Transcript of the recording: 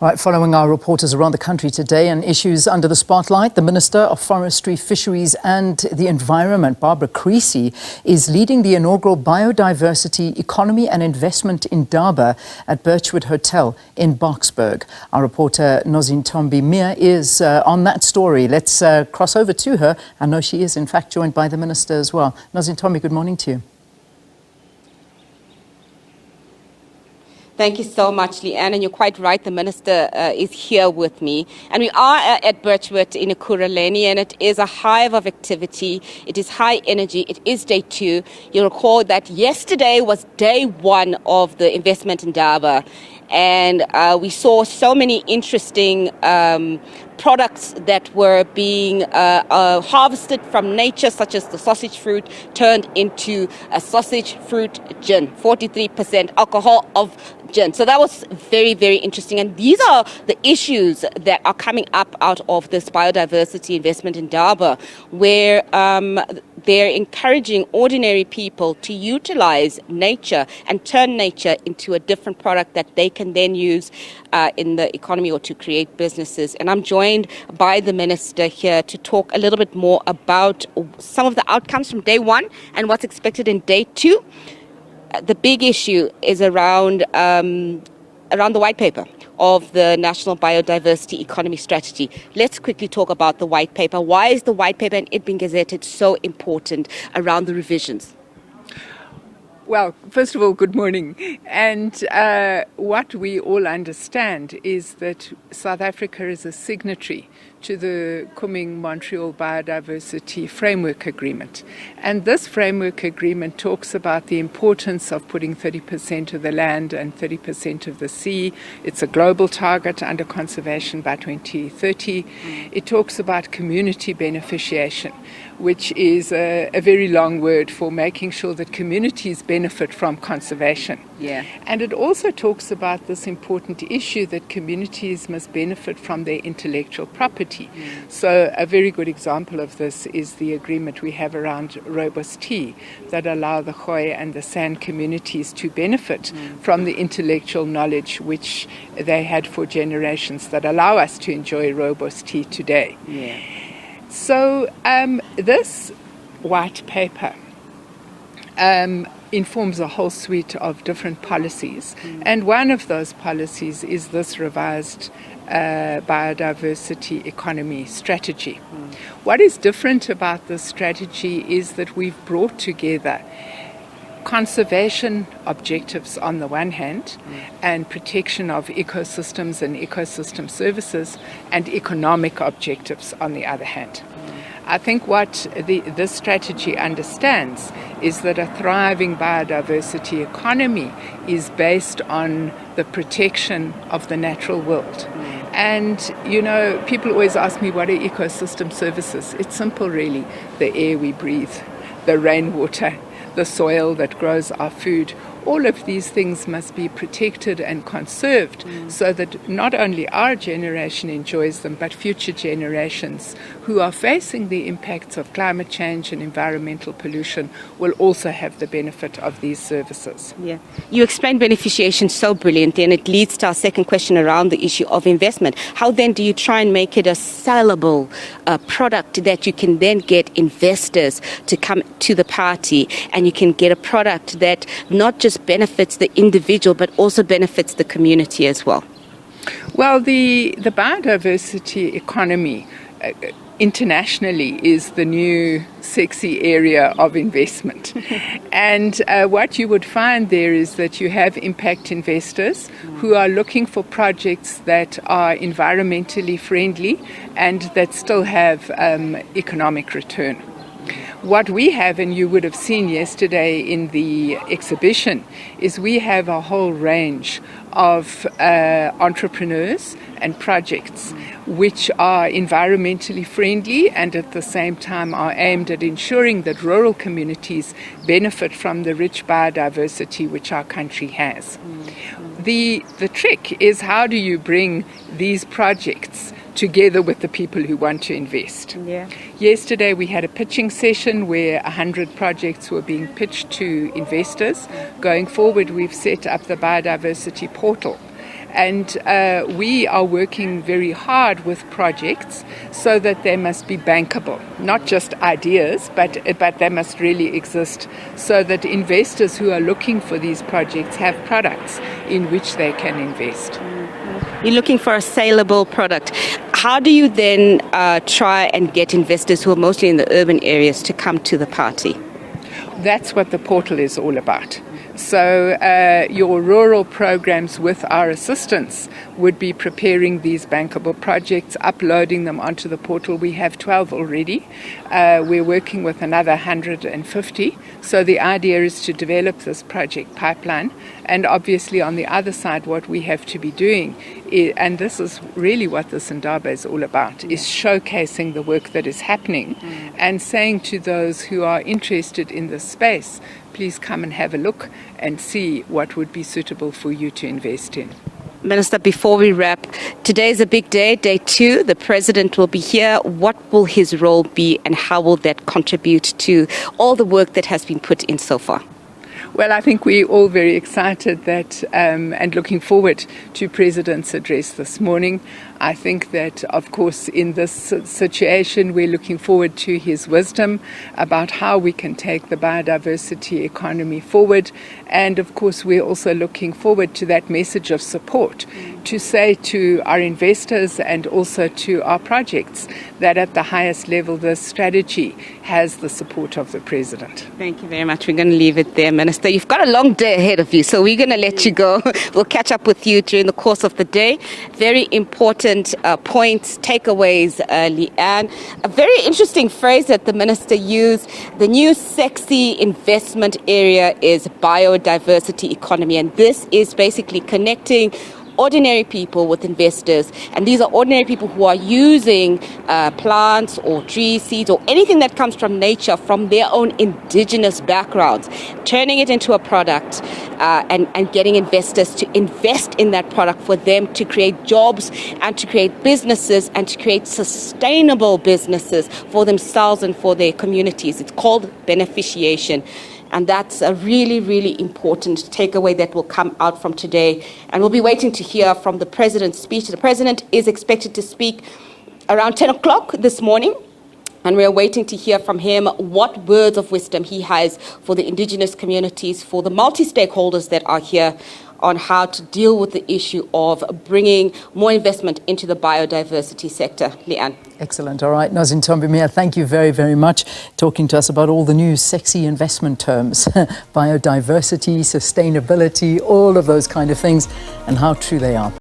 Right, following our reporters around the country today and issues under the spotlight, the Minister of Forestry, Fisheries and the Environment, Barbara Creecy, is leading the inaugural Biodiversity Economy and Investment Indaba at Birchwood Hotel in Boksburg. Our reporter Nozintombi Miya is on that story. Let's cross over to her. I know she is in fact joined by the Minister as well. Nozintombi, good morning to you. Thank you so much, Leanne, and you're quite right, the Minister is here with me. And we are at Birchwood in Ekurhuleni, and it is a hive of activity. It is high energy. It is day 2. You'll recall that yesterday was day 1 of the investment in Indaba, and we saw so many interesting products that were being harvested from nature, such as the sausage fruit turned into a sausage fruit gin, 43% alcohol of gin. So that was very, very interesting. And these are the issues that are coming up out of this biodiversity investment in Indaba, where they're encouraging ordinary people to utilize nature and turn nature into a different product that they can then use in the economy or to create businesses. And I'm joined by the Minister here to talk a little bit more about some of the outcomes from day 1 and what's expected in day 2. The big issue is around the white paper of the National Biodiversity Economy Strategy. Let's quickly talk about the white paper. Why is the white paper and it being gazetted so important around the revisions? Well, first of all, good morning. And what we all understand is that South Africa is a signatory to the Kunming-Montreal Biodiversity Framework Agreement. And this framework agreement talks about the importance of putting 30% of the land and 30% of the sea. It's a global target under conservation by 2030. It talks about community beneficiation, which is a very long word for making sure that communities benefit from conservation. Yeah. And it also talks about this important issue that communities must benefit from their intellectual property. So a very good example of this is the agreement we have around rooibos tea that allow the Khoi and the San communities to benefit from the intellectual knowledge which they had for generations that allow us to enjoy rooibos tea today. Yeah. So this white paper informs a whole suite of different policies. And one of those policies is this revised biodiversity economy strategy. What is different about this strategy is that we've brought together conservation objectives on the one hand and protection of ecosystems and ecosystem services and economic objectives on the other hand. I think what this strategy understands is that a thriving biodiversity economy is based on the protection of the natural world. And, you know, people always ask me, what are ecosystem services? It's simple, really. The air we breathe, the rainwater, the soil that grows our food. All of these things must be protected and conserved so that not only our generation enjoys them, but future generations who are facing the impacts of climate change and environmental pollution will also have the benefit of these services. Yeah, you explained beneficiation so brilliantly, and it leads to our second question around the issue of investment. How then do you try and make it a sellable product that you can then get investors to come to the party, and you can get a product that not just benefits the individual but also benefits the community as well? Well, the biodiversity economy internationally is the new sexy area of investment. And what you would find there is that you have impact investors who are looking for projects that are environmentally friendly and that still have economic return. What we have, and you would have seen yesterday in the exhibition, is we have a whole range of entrepreneurs and projects which are environmentally friendly and at the same time are aimed at ensuring that rural communities benefit from the rich biodiversity which our country has. The trick is, how do you bring these projects together with the people who want to invest? Yeah. Yesterday we had a pitching session where 100 projects were being pitched to investors. Going forward, we've set up the biodiversity portal. And we are working very hard with projects so that they must be bankable, not just ideas, but they must really exist so that investors who are looking for these projects have products in which they can invest. You're looking for a saleable product. How do you then try and get investors who are mostly in the urban areas to come to the party? That's what the portal is all about. So your rural programs with our assistance would be preparing these bankable projects, uploading them onto the portal. We have 12 already. We're working with another 150. So the idea is to develop this project pipeline. And obviously on the other side, what we have to be doing, and this is really what this Indaba is all about, is showcasing the work that is happening and saying to those who are interested in this space, please come and have a look and see what would be suitable for you to invest in. Minister, before we wrap, today is a big day, day 2. The President will be here. What will his role be and how will that contribute to all the work that has been put in so far? Well, I think we're all very excited that and looking forward to President's address this morning. I think that, of course, in this situation, we're looking forward to his wisdom about how we can take the biodiversity economy forward. And, of course, we're also looking forward to that message of support to say to our investors and also to our projects that at the highest level, this strategy has the support of the President. Thank you very much. We're going to leave it there, Minister. You've got a long day ahead of you, so we're going to let you go. We'll catch up with you during the course of the day. Very important points, takeaways, Leanne. A very interesting phrase that the Minister used. The new sexy investment area is biodiversity economy, and this is basically connecting ordinary people with investors, and these are ordinary people who are using plants or trees, seeds, or anything that comes from nature from their own indigenous backgrounds, turning it into a product and getting investors to invest in that product for them to create jobs and to create businesses and to create sustainable businesses for themselves and for their communities. It's called beneficiation. And that's a really, really important takeaway that will come out from today. And we'll be waiting to hear from the President's speech. The President is expected to speak around 10 o'clock this morning. And we're waiting to hear from him what words of wisdom he has for the indigenous communities, for the multi-stakeholders that are here, on how to deal with the issue of bringing more investment into the biodiversity sector. Leanne. Excellent. All right, Nozintombi Miya, thank you very, very much. Talking to us about all the new sexy investment terms, biodiversity, sustainability, all of those kind of things, and how true they are.